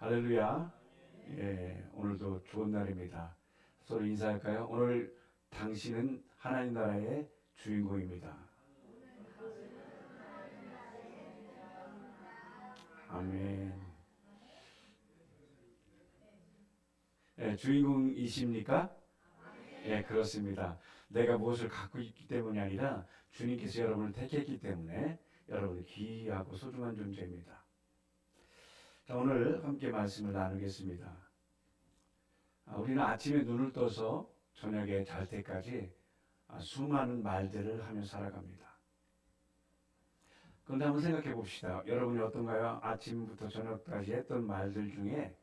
할렐루야. 예, 오늘도 좋은 날입니다. 서로 인사할까요? 오늘 당신은 하나님 나라의 주인공입니다. 아멘. 예, 주인공이십니까? 예, 그렇습니다. 내가 무엇을 갖고 있기 때문이 아니라 주님께서 여러분을 택했기 때문에 여러분이 귀하고 소중한 존재입니다. 자, 오늘 함께 말씀을 나누겠습니다. 우리는 아침에 눈을 떠서 저녁에 잘 때까지 수많은 말들을 하며 살아갑니다. 그런데 한번 생각해 봅시다. 여러분이 어떤가요? 아침부터 저녁까지 했던 말들 중에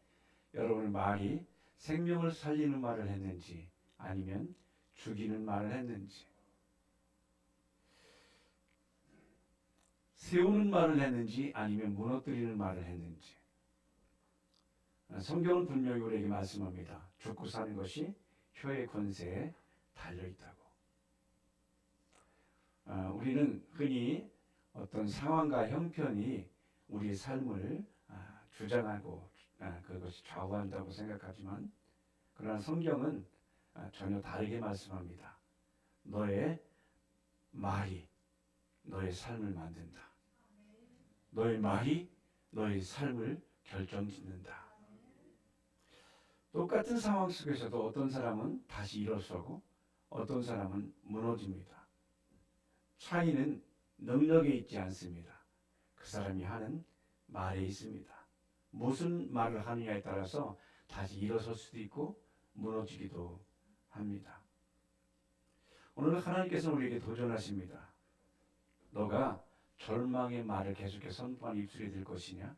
여러분의 말이 생명을 살리는 말을 했는지 아니면 죽이는 말을 했는지, 세우는 말을 했는지 아니면 무너뜨리는 말을 했는지. 성경은 분명히 우리에게 말씀합니다. 죽고 사는 것이 혀의 권세에 달려있다고. 우리는 흔히 어떤 상황과 형편이 우리의 삶을 주장하고 그것이 좌우한다고 생각하지만, 그러나 성경은 전혀 다르게 말씀합니다. 너의 말이 너의 삶을 만든다. 너의 말이 너의 삶을 결정짓는다. 똑같은 상황 속에서도 어떤 사람은 다시 일어서고 어떤 사람은 무너집니다. 차이는 능력에 있지 않습니다. 그 사람이 하는 말에 있습니다. 무슨 말을 하느냐에 따라서 다시 일어설 수도 있고 무너지기도 합니다. 오늘 하나님께서 우리에게 도전하십니다. 너가 절망의 말을 계속해서 선포하는 입술이 될 것이냐,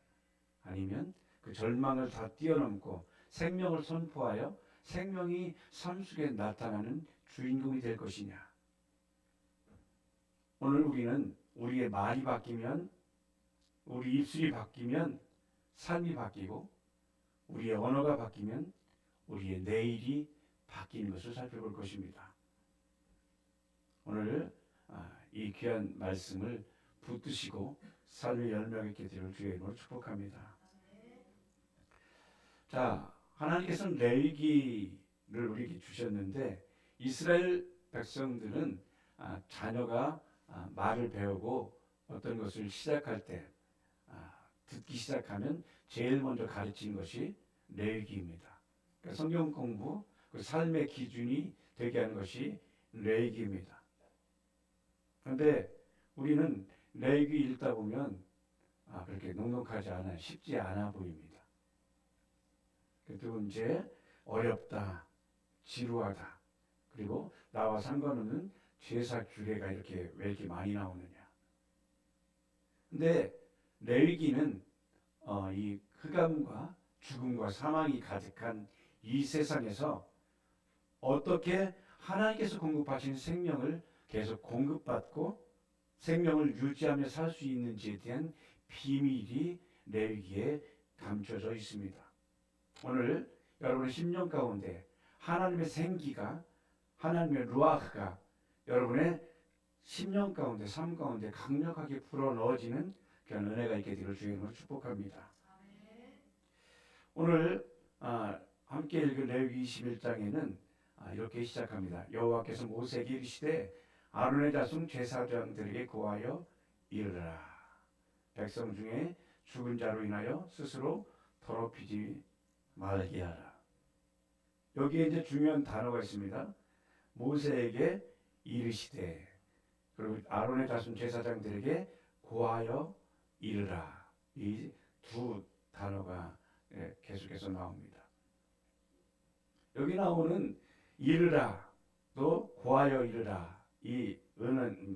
아니면 그 절망을 다 뛰어넘고 생명을 선포하여 생명이 삶 속에 나타나는 주인공이 될 것이냐. 오늘 우리는 우리의 말이 바뀌면, 우리 입술이 바뀌면 삶이 바뀌고, 우리의 언어가 바뀌면 우리의 내일이 바뀌는 것을 살펴볼 것입니다. 오늘 이 귀한 말씀을 붙드시고 삶의 열매가 있게 되기를 주의 이름으로 축복합니다. 자, 하나님께서는 레위기를 우리에게 주셨는데, 이스라엘 백성들은 자녀가 말을 배우고 어떤 것을 시작할 때 듣기 시작하면 제일 먼저 가르치는 것이 레위기입니다. 그러니까 성경 공부, 그 삶의 기준이 되게 하는 것이 레위기입니다. 그런데 우리는 레위기 읽다 보면 그렇게 넉넉하지 않아요. 쉽지 않아 보입니다. 두 번째, 어렵다, 지루하다, 그리고 나와 상관없는 제사 규례가 이렇게 왜 이렇게 많이 나오느냐. 근데 레위기는 이 흑암과 죽음과 사망이 가득한 이 세상에서 어떻게 하나님께서 공급하신 생명을 계속 공급받고 생명을 유지하며 살 수 있는지에 대한 비밀이 레위기에 감춰져 있습니다. 오늘 여러분의 심령 가운데 하나님의 생기가, 하나님의 루아흐가 여러분의 심령 가운데, 삶 가운데 강력하게 불어넣어지는 그런 은혜가 있게 되기를 주의 이름으로 축복합니다. 오늘 함께 읽은 레위기 21장에는 이렇게 시작합니다. 여호와께서 모세에게 이르시되 아론의 자손 제사장들에게 고하여 이르라. 백성 중에 죽은 자로 인하여 스스로 더럽히지 말게 하라. 여기에 이제 중요한 단어가 있습니다. 모세에게 이르시되, 그리고 아론의 자손 제사장들에게 고하여 이르라. 이 두 단어가 계속해서 나옵니다. 여기 나오는 이르라, 또 고하여 이르라, 이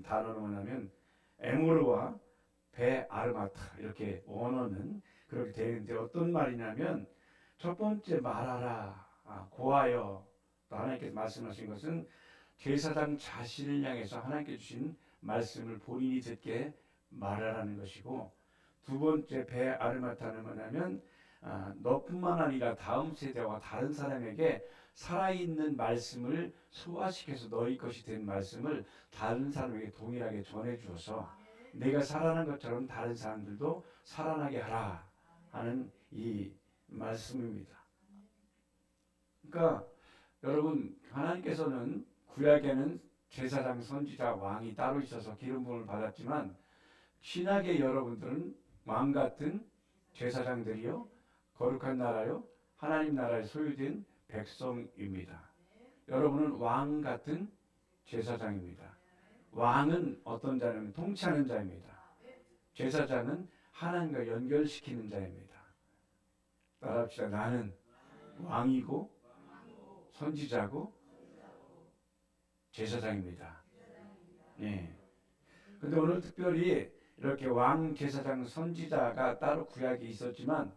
단어는 뭐냐면 에모르와 베아르마타, 이렇게 원어는 그렇게 되는데 어떤 말이냐면, 첫 번째 말하라, 고하여, 또 하나님께서 말씀하신 것은 제사장 자신을 향해서 하나님께 주신 말씀을 본인이 듣게 말하라는 것이고, 두 번째 베아르마타는 뭐냐면 너뿐만 아니라 다음 세대와 다른 사람에게 살아있는 말씀을 소화시켜서 너희 것이 된 말씀을 다른 사람에게 동일하게 전해주어서 내가 살아난 것처럼 다른 사람들도 살아나게 하라 하는 이 말씀입니다. 그러니까 여러분, 하나님께서는 구약에는 제사장, 선지자, 왕이 따로 있어서 기름 부음을 받았지만 신약의 여러분들은 왕 같은 제사장들이요, 거룩한 나라요, 하나님 나라에 소유된 백성입니다. 여러분은 왕 같은 제사장입니다. 왕은 어떤 자냐면 통치하는 자입니다. 제사장은 하나님과 연결시키는 자입니다. 따라합시다. 나는 왕이고 선지자고 제사장입니다. 네. 근데 오늘 특별히 이렇게 왕, 제사장, 선지자가 따로 구약에 있었지만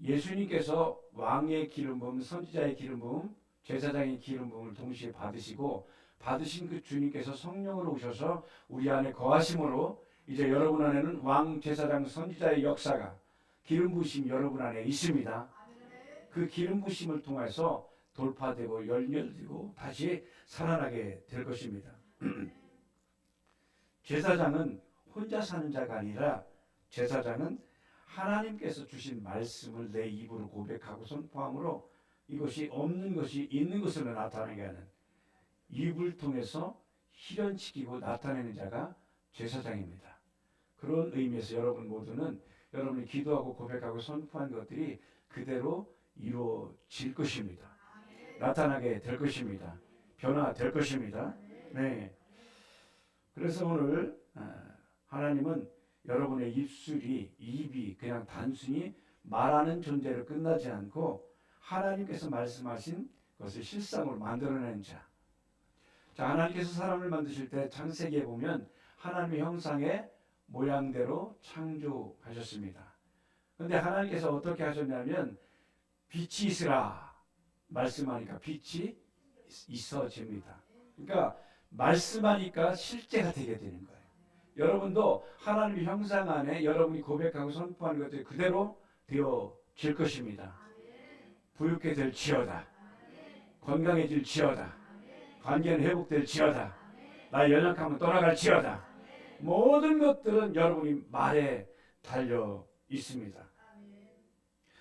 예수님께서 왕의 기름 부음, 선지자의 기름 부음, 제사장의 기름 부음을 동시에 받으시고 받으신 그 주님께서 성령으로 오셔서 우리 안에 거하심으로 이제 여러분 안에는 왕, 제사장, 선지자의 역사가 기름 부으심 여러분 안에 있습니다. 그 기름 부으심을 통해서 돌파되고 연결되고 다시 살아나게 될 것입니다. 제사장은 혼자 사는 자가 아니라 제사장은 하나님께서 주신 말씀을 내 입으로 고백하고 선포함으로 이것이 없는 것이 있는 것으로 나타나게 하는, 입을 통해서 실현시키고 나타내는 자가 제사장입니다. 그런 의미에서 여러분 모두는 여러분이 기도하고 고백하고 선포한 것들이 그대로 이루어질 것입니다. 나타나게 될 것입니다. 변화될 것입니다. 네. 그래서 오늘 하나님은 여러분의 입이 그냥 단순히 말하는 존재로 끝나지 않고 하나님께서 말씀하신 것을 실상으로 만들어내는 자. 자, 하나님께서 사람을 만드실 때 창세기에 보면 하나님의 형상의 모양대로 창조하셨습니다. 그런데 하나님께서 어떻게 하셨냐면 빛이 있으라 말씀하니까 빛이 있어집니다. 그러니까 말씀하니까 실제가 되게 되는 거예요. 여러분도 하나님의 형상 안에 여러분이 고백하고 선포하는 것들이 그대로 되어질 것입니다. 부유케 될지어다. 건강해질지어다. 관계는 회복될지어다. 나의 연약함은 떠나갈지어다. 모든 것들은 여러분이 말에 달려 있습니다.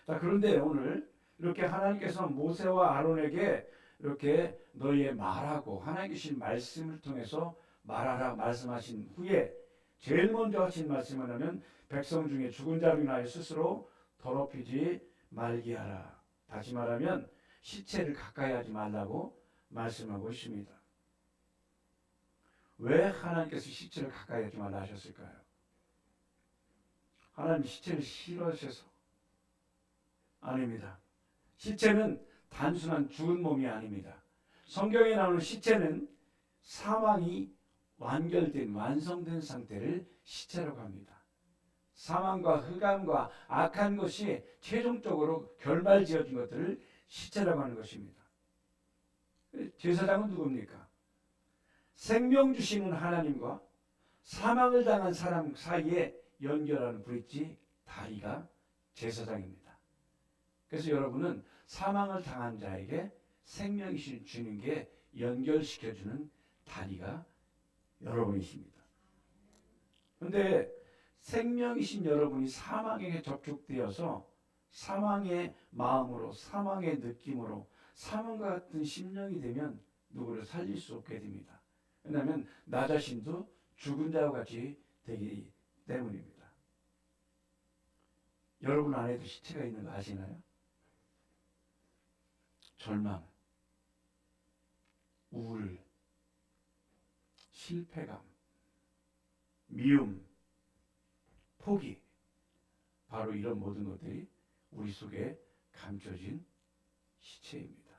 자, 그런데 오늘 이렇게 하나님께서 모세와 아론에게 이렇게 너희의 말하고 하나님께 주신 말씀을 통해서 말하라 말씀하신 후에 제일 먼저 하신 말씀은 하면 백성 중에 죽은 자로 인하여 스스로 더럽히지 말게 하라. 다시 말하면 시체를 가까이 하지 말라고 말씀하고 있습니다. 왜 하나님께서 시체를 가까이 하지 말라 하셨을까요? 하나님 시체를 싫어하셔서? 아닙니다. 시체는 단순한 죽은 몸이 아닙니다. 성경에 나오는 시체는 사망이 완결된 완성된 상태를 시체라고 합니다. 사망과 흑암과 악한 것이 최종적으로 결말지어진 것들을 시체라고 하는 것입니다. 제사장은 누굽니까? 생명 주시는 하나님과 사망을 당한 사람 사이에 연결하는 브릿지 다리가 제사장입니다. 그래서 여러분은 사망을 당한 자에게 생명이신 주님께 연결시켜주는 다리가 여러분이십니다. 그런데 생명이신 여러분이 사망에게 접촉되어서 사망의 마음으로 사망의 느낌으로 사망과 같은 심령이 되면 누구를 살릴 수 없게 됩니다. 왜냐하면 나 자신도 죽은 자와 같이 되기 때문입니다. 여러분 안에도 시체가 있는 거 아시나요? 절망, 우울, 실패감, 미움, 포기, 바로 이런 모든 것들이 우리 속에 감춰진 시체입니다.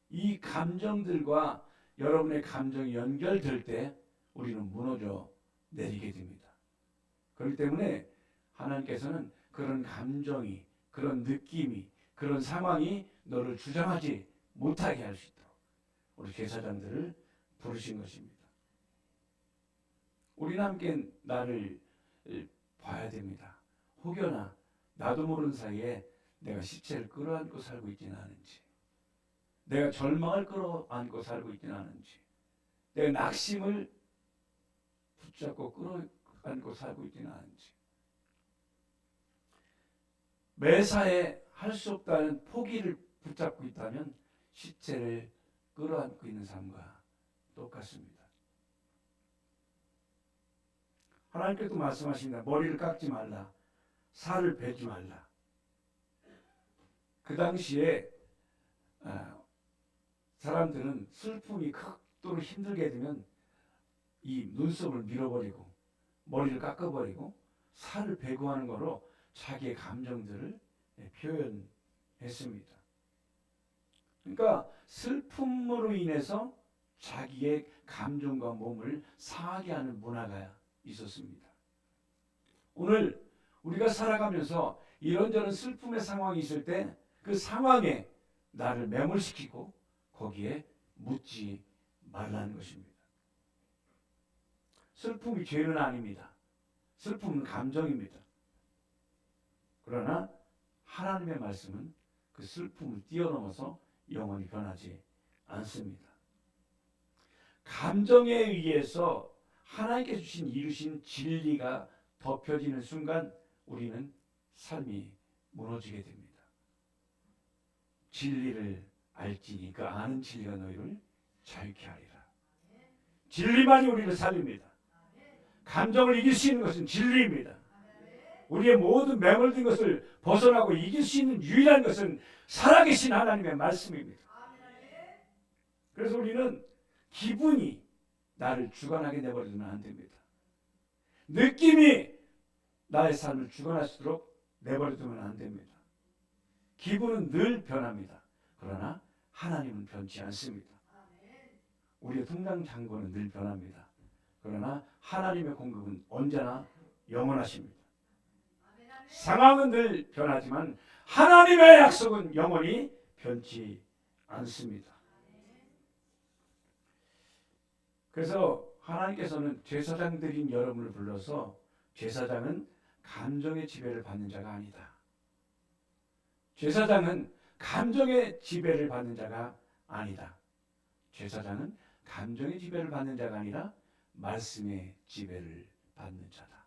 이 감정들과 여러분의 감정이 연결될 때 우리는 무너져 내리게 됩니다. 그렇기 때문에 하나님께서는 그런 감정이, 그런 느낌이, 그런 상황이 너를 주장하지 못하게 할 수 있도록 우리 제사장들을 부르신 것입니다. 우리는 함께 나를 봐야 됩니다. 혹여나 나도 모르는 사이에 내가 시체를 끌어안고 살고 있지는 않은지, 내가 절망을 끌어안고 살고 있지는 않은지, 내가 낙심을 붙잡고 끌어안고 살고 있지는 않은지. 매사에 할 수 없다는 포기를 붙잡고 있다면 시체를 끌어안고 있는 삶과 똑같습니다. 하나님께도 말씀하십니다. 머리를 깎지 말라. 살을 베지 말라. 그 당시에 사람들은 슬픔이 극도로 힘들게 되면 이 눈썹을 밀어버리고 머리를 깎아버리고 살을 베고 하는 거로 자기의 감정들을 표현했습니다. 그러니까 슬픔으로 인해서 자기의 감정과 몸을 상하게 하는 문화가 있었습니다. 오늘 우리가 살아가면서 이런저런 슬픔의 상황이 있을 때 그 상황에 나를 매몰시키고 거기에 묻지 말라는 것입니다. 슬픔이 죄는 아닙니다. 슬픔은 감정입니다. 그러나 하나님의 말씀은 그 슬픔을 뛰어넘어서 영원히 변하지 않습니다. 감정에 의해서 하나님께 이루신 진리가 덮여지는 순간 우리는 삶이 무너지게 됩니다. 진리를 알지니 그 아는 진리가 너희를 자유케 하리라. 진리만이 우리를 살립니다. 감정을 이길 수 있는 것은 진리입니다. 우리의 모든 매몰된 것을 벗어나고 이길 수 있는 유일한 것은 살아계신 하나님의 말씀입니다. 그래서 우리는 기분이 나를 주관하게 내버려두면 안 됩니다. 느낌이 나의 삶을 주관하시도록 내버려두면 안 됩니다. 기분은 늘 변합니다. 그러나 하나님은 변치 않습니다. 우리의 통장 잔고는 늘 변합니다. 그러나 하나님의 공급은 언제나 영원하십니다. 상황은 늘 변하지만 하나님의 약속은 영원히 변치 않습니다. 그래서 하나님께서는 제사장들인 여러분을 불러서 제사장은 감정의 지배를 받는 자가 아니다. 제사장은 감정의 지배를 받는 자가 아니다. 제사장은 감정의 지배를 받는 자가 아니라 말씀의 지배를 받는 자다.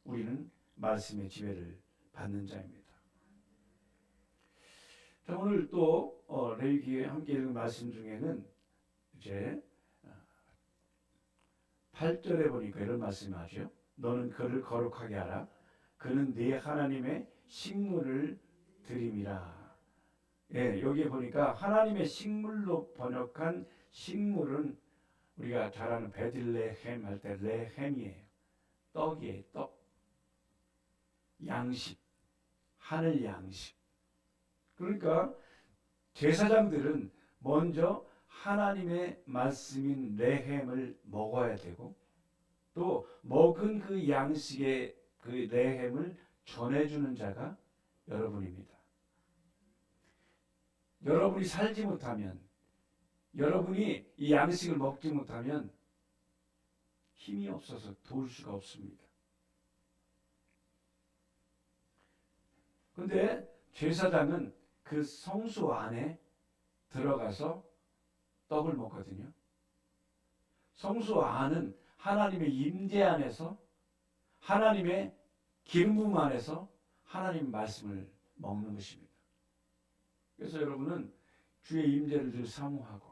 우리는 말씀의 지배를 받는 자입니다. 자, 오늘 또 레위기에 함께 읽은 말씀 중에는 이제 8절에 보니까 이런 말씀이 하죠. 너는 그를 거룩하게 하라. 그는 네 하나님의 식물을 드림이라. 예, 여기에 보니까 하나님의 식물로 번역한 식물은 우리가 잘 아는 베들레헴 할 때 레헴이에요. 떡이에요. 떡. 양식. 하늘 양식. 그러니까 제사장들은 먼저 하나님의 말씀인 레헴을 먹어야 되고 또 먹은 그 양식의 그 레헴을 전해주는 자가 여러분입니다. 여러분이 살지 못하면, 여러분이 이 양식을 먹지 못하면 힘이 없어서 도울 수가 없습니다. 그런데 제사장은 그 성소 안에 들어가서 떡을 먹거든요. 성소 안은 하나님의 임재 안에서, 하나님의 기름 부음 안에서 하나님 말씀을 먹는 것입니다. 그래서 여러분은 주의 임재를 늘 사모하고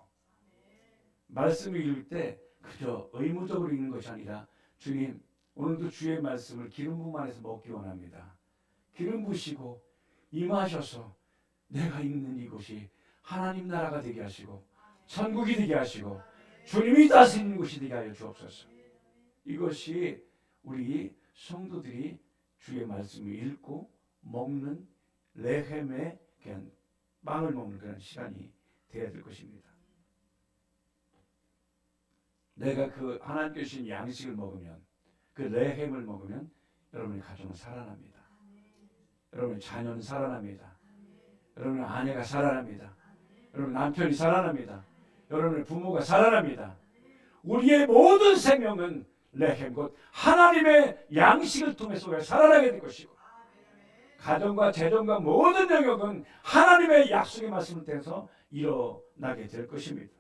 말씀을 읽을 때 그저 의무적으로 읽는 것이 아니라 주님 오늘도 주의 말씀을 기름 부음 안에서 먹기 원합니다. 기름 부으시고 임하셔서 내가 읽는 이곳이 하나님 나라가 되게 하시고 천국이 되게 하시고 주님이 다스리는 곳이 되게 하여 주옵소서. 이것이 우리 성도들이 주의 말씀을 읽고 먹는 레헴의 그냥 빵을 먹는 그런 시간이 되어야 될 것입니다. 내가 그 하나님께 주신 양식을 먹으면, 그 레헴을 먹으면 여러분의 가정은 살아납니다. 여러분의 자녀는 살아납니다. 여러분의 아내가 살아납니다. 여러분 남편이 살아납니다. 여러분의 부모가 살아납니다. 우리의 모든 생명은 레헴 곧 하나님의 양식을 통해서 살아나게 될 것이고 가정과 재정과 모든 영역은 하나님의 약속의 말씀을 통해서 일어나게 될 것입니다.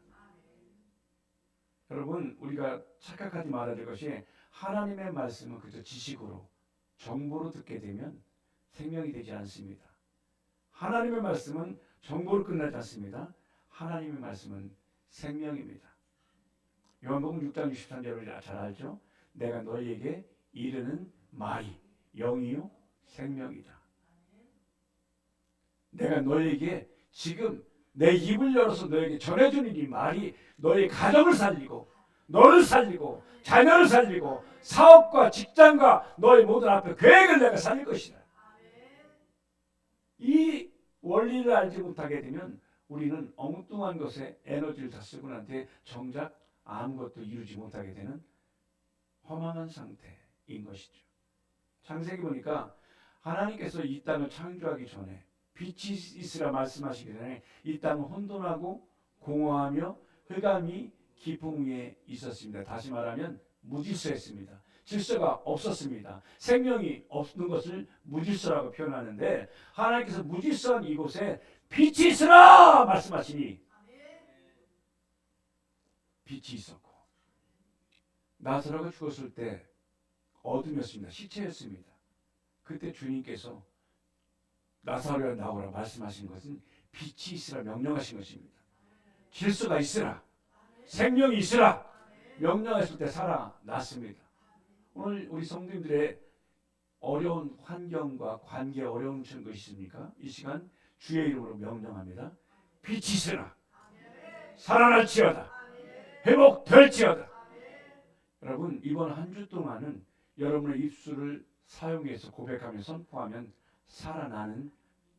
여러분 우리가 착각하지 말아야 될 것이 하나님의 말씀은 그저 지식으로 정보로 듣게 되면 생명이 되지 않습니다. 하나님의 말씀은 정보로 끝나지 않습니다. 하나님의 말씀은 생명입니다. 요한복음 6장 63절을 잘 알죠? 내가 너희에게 이르는 말이 영이요 생명이다. 내가 너희에게 지금 내 입을 열어서 너에게 전해주는 이 말이 너의 가정을 살리고 너를 살리고 자녀를 살리고 사업과 직장과 너의 모든 앞에 계획을 내가 살릴 것이다. 이 원리를 알지 못하게 되면 우리는 엉뚱한 것에 에너지를 다 쓰고 난 뒤에 정작 아무것도 이루지 못하게 되는 허망한 상태인 것이죠. 창세기 보니까 하나님께서 이 땅을 창조하기 전에 빛이 있으라 말씀하시기 전에 이 땅은 혼돈하고 공허하며 흑암이 깊음 위에 있었습니다. 다시 말하면 무질서했습니다. 질서가 없었습니다. 생명이 없는 것을 무질서라고 표현하는데 하나님께서 무질서한 이곳에 빛이 있으라 말씀하시니 빛이 있었고 나사로가 죽었을 때 어둠이었습니다. 시체였습니다. 그때 주님께서 나사로가 나오라 말씀하신 것은 빛이 있으라 명령하신 것입니다. 질서가 있으라 생명이 있으라 명령했을 때 살아났습니다. 오늘 우리 성도님들의 어려운 환경과 관계에 어려운 것이 있습니까? 이 시간 주의 이름으로 명령합니다. 빛이 있으라 살아날지어다 회복될지어다. 여러분 이번 한 주 동안은 여러분의 입술을 사용해서 고백하며 선포하면 살아나는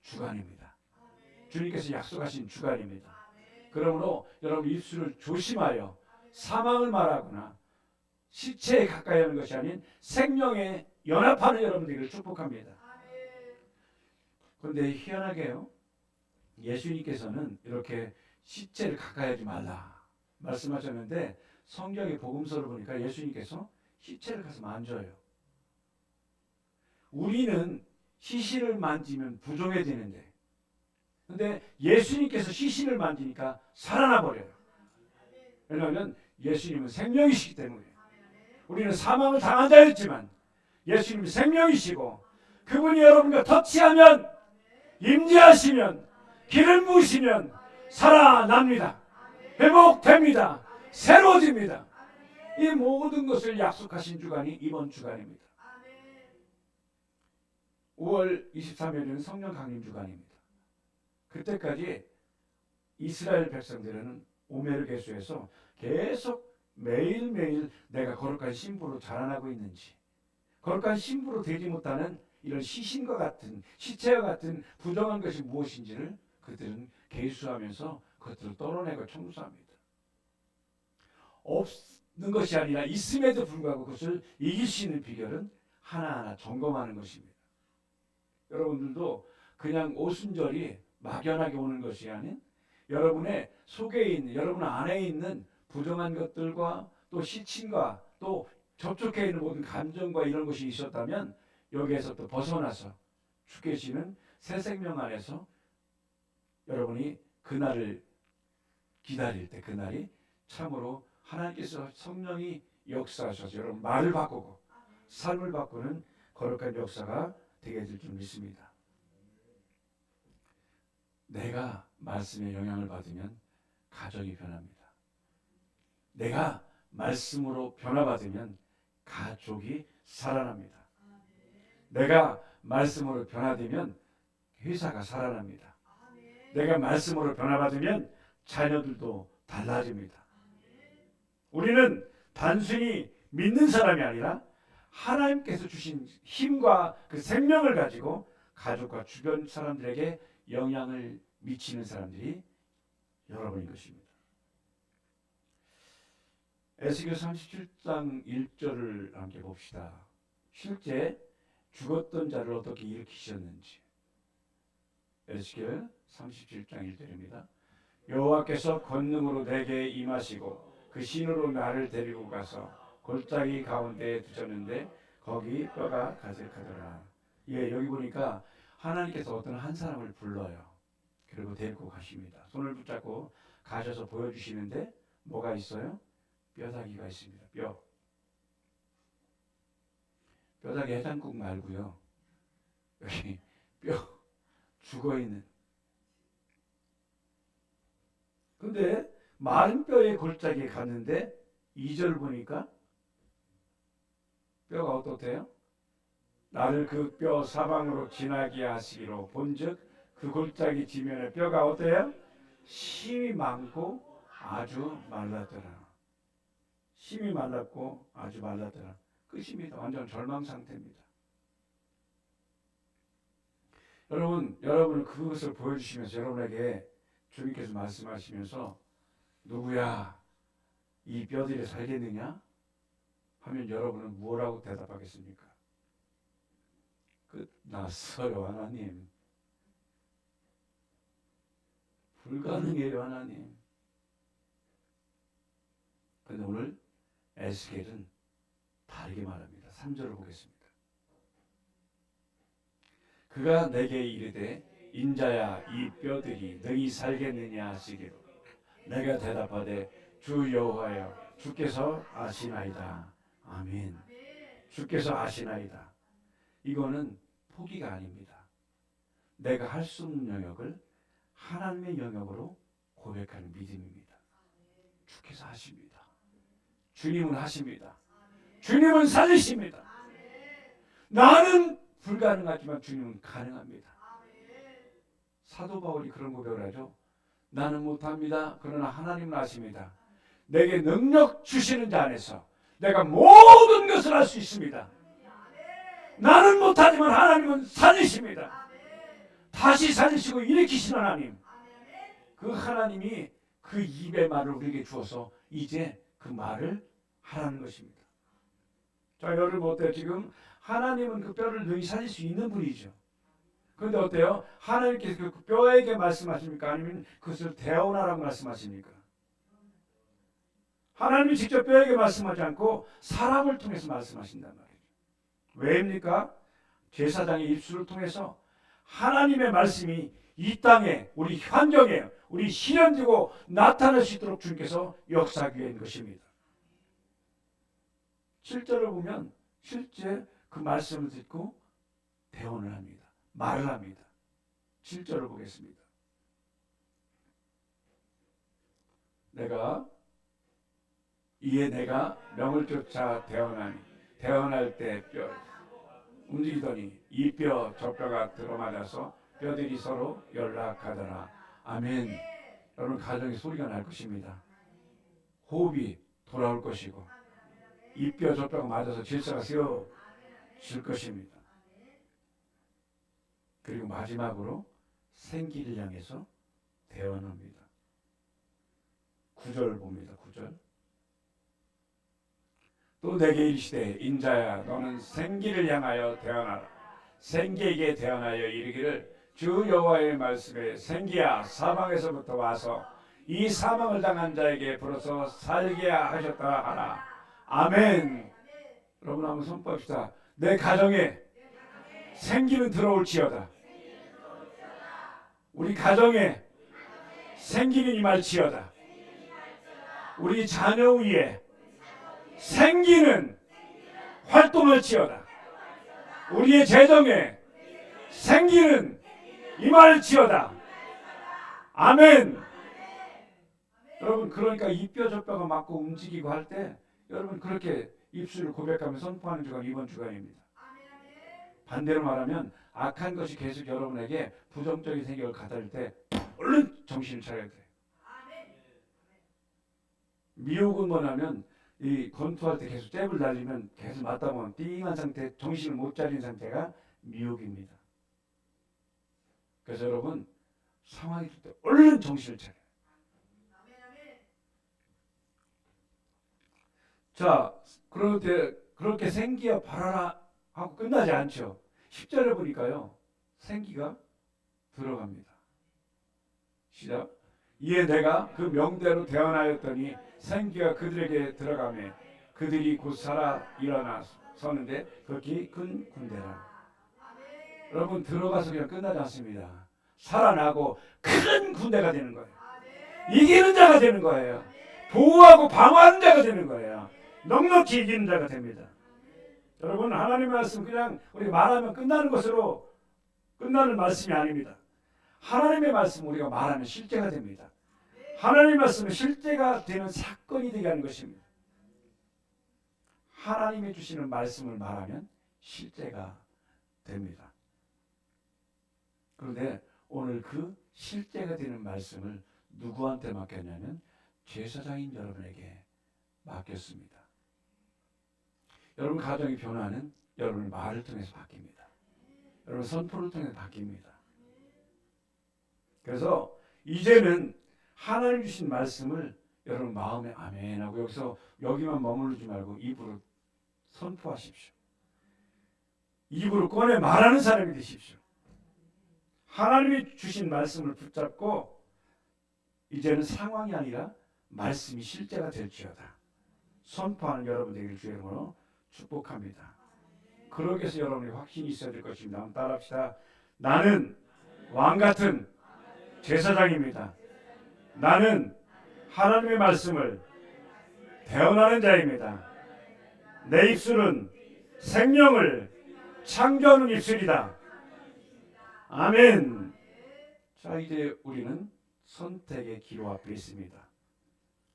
주간입니다. 주님께서 약속하신 주간입니다. 그러므로 여러분 입술을 조심하여 사망을 말하거나 시체에 가까이 하는 것이 아닌 생명에 연합하는 여러분들을 축복합니다. 그런데 희한하게요. 예수님께서는 이렇게 시체를 가까이 하지 말라 말씀하셨는데 성경의 복음서를 보니까 예수님께서 시체를 가서 만져요. 우리는 시신을 만지면 부정해지는데 근데 예수님께서 시신을 만지니까 살아나 버려요. 왜냐하면 예수님은 생명이시기 때문에 우리는 사망을 당한 자였지만 예수님은 생명이시고 그분이 여러분과 터치하면 임재하시면 기름 부으시면 살아납니다. 회복됩니다. 새로워집니다. 이 모든 것을 약속하신 주간이 이번 주간입니다. 5월 23일은 성령 강림 주간입니다. 그때까지 이스라엘 백성들은 오메르 계수에서 계속 매일매일 내가 거룩한 신부로 자라나고 있는지 거룩한 신부로 되지 못하는 이런 시신과 같은 시체와 같은 부정한 것이 무엇인지를 그들은 계수하면서 그것들을 떨어내고 청소합니다. 없는 것이 아니라 있음에도 불구하고 그것을 이길 수 있는 비결은 하나하나 점검하는 것입니다. 여러분들도 그냥 오순절이 막연하게 오는 것이 아닌 여러분의 속에 있는 여러분 안에 있는 부정한 것들과 또 시침과 또 접촉해 있는 모든 감정과 이런 것이 있었다면 여기에서 또 벗어나서 주께 주시는 새 생명 안에서 여러분이 그날을 기다릴 때 그날이 참으로 하나님께서 성령이 역사하셔서 여러분 말을 바꾸고 삶을 바꾸는 거룩한 역사가 되게 될 줄 믿습니다. 내가 말씀의 영향을 받으면 가정이 변합니다. 내가 말씀으로 변화받으면 가족이 살아납니다. 내가 말씀으로 변화되면 회사가 살아납니다. 내가 말씀으로 변화받으면 자녀들도 달라집니다. 우리는 단순히 믿는 사람이 아니라 하나님께서 주신 힘과 그 생명을 가지고 가족과 주변 사람들에게 영향을 미치는 사람들이 여러분인 것입니다. 에스겔 37장 1절을 함께 봅시다. 실제 죽었던 자를 어떻게 일으키셨는지. 에스겔 37장 1절입니다. 여호와께서 권능으로 내게 임하시고 그 신으로 나를 데리고 가서 골짜기 가운데에 두셨는데 거기 뼈가 가득하더라. 예, 여기 보니까 하나님께서 어떤 한 사람을 불러요. 그리고 데리고 가십니다. 손을 붙잡고 가셔서 보여주시는데 뭐가 있어요? 뼈다귀가 있습니다. 뼈다귀 해장국 말고요. 여기 뼈, 죽어있는. 근데 마른 뼈의 골짜기에 갔는데 2절 보니까 뼈가 어떻대요? 나를 그 뼈 사방으로 지나게 하시기로 본즉 그 골짜기 지면에 뼈가 어때요? 심이 많고 아주 말랐더라. 심이 말랐고 아주 말랐더라. 끝입니다. 완전 절망 상태입니다. 여러분은 그것을 보여주시면서 여러분에게 주님께서 말씀하시면서 누구야 이 뼈들이 살겠느냐 하면 여러분은 무엇라고 대답하겠습니까? 끝났어요 하나님. 불가능해요 하나님. 그런데 오늘 에스겔은 다르게 말합니다. 3절을 보겠습니다. 그가 내게 이르되 인자야 이 뼈들이 너희 살겠느냐 하시기로 내가 대답하되 주 여호와여 주께서 아시나이다. 아멘. 주께서 아시나이다. 이거는 포기가 아닙니다. 내가 할 수 없는 영역을 하나님의 영역으로 고백하는 믿음입니다. 주께서 하십니다. 주님은 하십니다. 주님은 살리십니다. 나는 불가능하지만 주님은 가능합니다. 사도 바울이 그런 고백을 하죠. 나는 못합니다. 그러나 하나님은 아십니다. 내게 능력 주시는 자 안에서 내가 모든 것을 할 수 있습니다. 나는 못하지만 하나님은 살리십니다. 다시 살리시고 일으키시는 하나님. 그 하나님이 그 입의 말을 우리에게 주어서 이제 그 말을 하라는 것입니다. 자, 여러분 어때요? 지금 하나님은 그 뼈를 능히 살릴 수 있는 분이죠. 그런데 어때요? 하나님께서 그 뼈에게 말씀하십니까? 아니면 그것을 대언하라고 말씀하십니까? 하나님이 직접 뼈에게 말씀하지 않고 사람을 통해서 말씀하신단 말이에요. 왜입니까? 제사장의 입술을 통해서 하나님의 말씀이 이 땅에 우리 환경에 우리 실현되고 나타날 수 있도록 주님께서 역사하기 위한 것입니다. 7절을 보면 실제 그 말씀을 듣고 대언을 합니다. 말을 합니다. 7절을 보겠습니다. 이에 내가 명을 쫓아 대언하니 대언할 때 뼈 움직이더니 이 뼈 저 뼈가 들어맞아서 뼈들이 서로 연락하더라. 아멘. 여러분 가정에 소리가 날 것입니다. 호흡이 돌아올 것이고 이 뼈 저 뼈가 맞아서 질서가 세워질 것입니다. 그리고 마지막으로 생기를 향해서 대언합니다. 9절 봅니다. 9절. 또 내게 이르시되 인자야 너는 생기를 향하여 대언하라. 생기에게 대언하여 이르기를 주 여호와의 말씀에 생기야 사망에서부터 와서 이 사망을 당한 자에게 불어서 살게 하셨다 하라. 아멘. 여러분 한번 선포합시다. 내 가정에 생기는 들어올지어다. 우리 가정에 생기는 임할지어다. 우리 자녀 위에 생기는 활동할지어다. 우리의 재정에 생기는 임할지어다. 아멘. 여러분 그러니까 이 뼈 저 뼈가 맞고 움직이고 할 때 여러분 그렇게 입술을 고백하며 선포하는 주간 이번 주간입니다. 반대로 말하면 악한 것이 계속 여러분에게 부정적인 생각을 가다릴 때 얼른 정신을 차려야 돼요. 미혹은 뭐냐면 이 권투할 때 계속 잽을 날리면 계속 맞다 보면 띵한 상태, 정신을 못 차린 상태가 미혹입니다. 그래서 여러분 상황이 될 때 얼른 정신을 차려요. 자, 그렇게 생기야 바라라 하고 끝나지 않죠. 10절에 보니까요. 생기가 들어갑니다. 시작. 이에 내가 그 명대로 대언하였더니 생기가 그들에게 들어가매 그들이 곧 살아 일어나 서는데 극히 큰 군대라. 여러분 들어가서 그냥 끝나지 않습니다. 살아나고 큰 군대가 되는 거예요. 이기는 자가 되는 거예요. 보호하고 방어하는 자가 되는 거예요. 넉넉히 이기는 자가 됩니다. 여러분 하나님의 말씀 그냥 우리 말하면 끝나는 것으로 끝나는 말씀이 아닙니다. 하나님의 말씀 우리가 말하면 실제가 됩니다. 하나님의 말씀은 실제가 되는 사건이 되게 하는 것입니다. 하나님이 주시는 말씀을 말하면 실제가 됩니다. 그런데 오늘 그 실제가 되는 말씀을 누구한테 맡겼냐면 제사장인 여러분에게 맡겼습니다. 여러분 가정의 변화는 여러분의 말을 통해서 바뀝니다. 여러분 선포를 통해서 바뀝니다. 그래서 이제는 하나님 주신 말씀을 여러분 마음에 아멘하고 여기만 머무르지 말고 입으로 선포하십시오. 입으로 꺼내 말하는 사람이 되십시오. 하나님이 주신 말씀을 붙잡고 이제는 상황이 아니라 말씀이 실제가 될지어다 선포하는 여러분 되기를 주의 이름으로 축복합니다. 그러기 위해서 여러분이 확신이 있어야 될 것입니다. 한번 따라합시다. 나는 왕같은 제사장입니다. 나는 하나님의 말씀을 대언하는 자입니다. 내 입술은 생명을 창조하는 입술이다. 아멘. 자, 이제 우리는 선택의 기로 앞에 있습니다.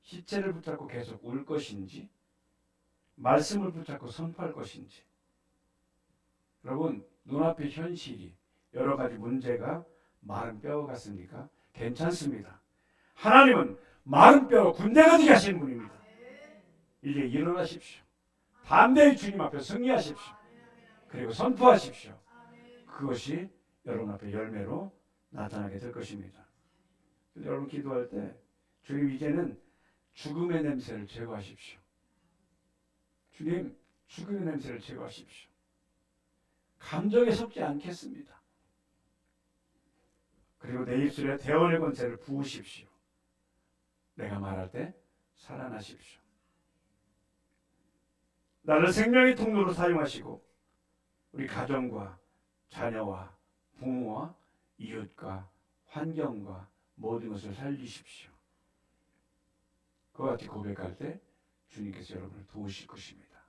시체를 붙잡고 계속 울 것인지 말씀을 붙잡고 선포할 것인지. 여러분 눈앞의 현실이 여러 가지 문제가 마른 뼈 같습니까? 괜찮습니다. 하나님은 마른 뼈 군대가 되게 하시는 분입니다. 이제 일어나십시오. 담대히 주님 앞에 승리하십시오. 그리고 선포하십시오. 그것이 여러분 앞에 열매로 나타나게 될 것입니다. 여러분 기도할 때 주님 이제는 죽음의 냄새를 제거하십시오. 주님 죽음의 냄새를 제거하십시오. 감정에 섞지 않겠습니다. 그리고 내 입술에 대언의 권세를 부으십시오. 내가 말할 때 살아나십시오. 나를 생명의 통로로 사용하시고 우리 가정과 자녀와 부모와 이웃과 환경과 모든 것을 살리십시오. 그와 같이 고백할 때 주님께서 여러분을 도우실 것입니다.